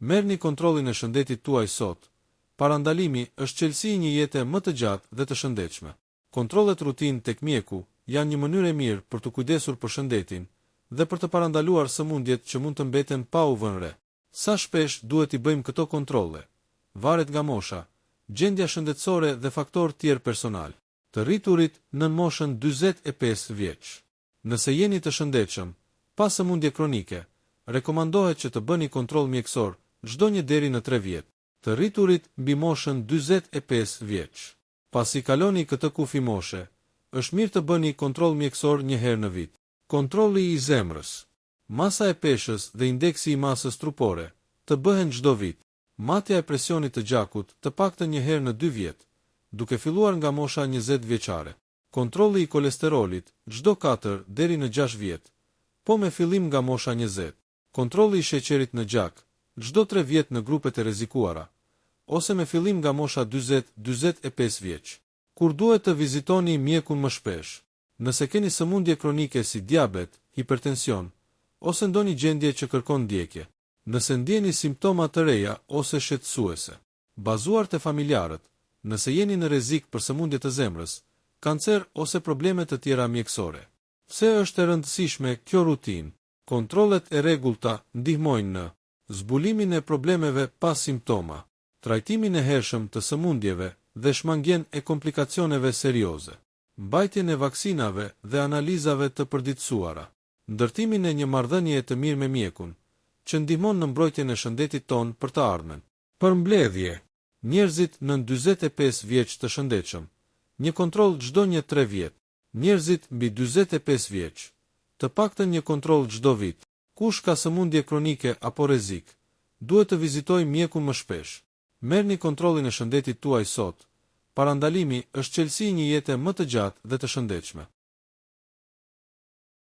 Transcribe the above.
Merrni kontrollin e shëndetit tuaj sot. Parandalimi është çelësi një jete më të gjatë dhe të shëndetshme. Kontrollet rutinë tek mjeku janë një mënyrë e mirë për të kujdesur për shëndetin dhe për të parandaluar sëmundjet që mund të mbeten pa u vënë re. Sa shpesh duhet i bëjmë këto kontrolle? Varet nga mosha, gjendja shëndetësore dhe faktorë tjerë personal. Të rriturit nën moshën 45 vjeç. Nëse jeni të shëndetshëm, pa sëmundje kronike, rekomandohet që të bëni kontroll mjekësor çdo një deri në 3 vjet. Të rriturit mbi moshën 45 vjeç. Pasi kaloni këtë kufi moshe, është mirë të bëni kontroll mjekësor një herë në vit. Kontrolli i zemrës. Masa e peshës dhe indeksi i masës trupore të bëhen çdo vit. Matja e presionit të gjakut të paktën një herë në 2 vjet, duke filluar nga mosha 20 vjeçare. Kontrolli i kolesterolit çdo 4 deri në 6 vjet, po me fillim nga mosha 20. Kontrolli i sheqerit në gjak çdo 3 vjet në grupet e rrezikuara, ose me fillim nga mosha 40-45 vjeç. Kur duhet të vizitoni mjekun më shpesh? Nëse keni sëmundje kronike si diabet, hipertension, ose ndonjë gjendje që kërkon ndjekje. Nëse ndjeni simptoma të reja ose shqetësuese. Bazuar te familjarët, nëse jeni në rrezik për sëmundje të zemrës, kancer ose probleme të tjera mjekësore. Pse është e rëndësishme kjo rutinë? Kontrollet e rregullta ndihmojnë në zbulimin e problemeve pa simptoma, trajtimin e hershëm të sëmundjeve dhe shmangjen e komplikacioneve serioze, mbajtjen e vaksinave dhe analizave të përditësuara, ndërtimin e një marrëdhënie të mirë me mjekun, që ndihmon në mbrojtjen e shëndetit ton për të ardhmen. Përmbledhje. Njerëzit nën 45 vjeç të shëndetshëm, një kontroll çdo një 3 vjet. Njerëzit mbi 45 vjeç, të paktën një kontroll çdo vit. Kush ka sëmundje kronike apo rrezik, duhet të vizitojë mjekun më shpesh. Merrni kontrollin e shëndetit tuaj sot. Parandalimi është çelësi një jete më të gjatë dhe të shëndetshme.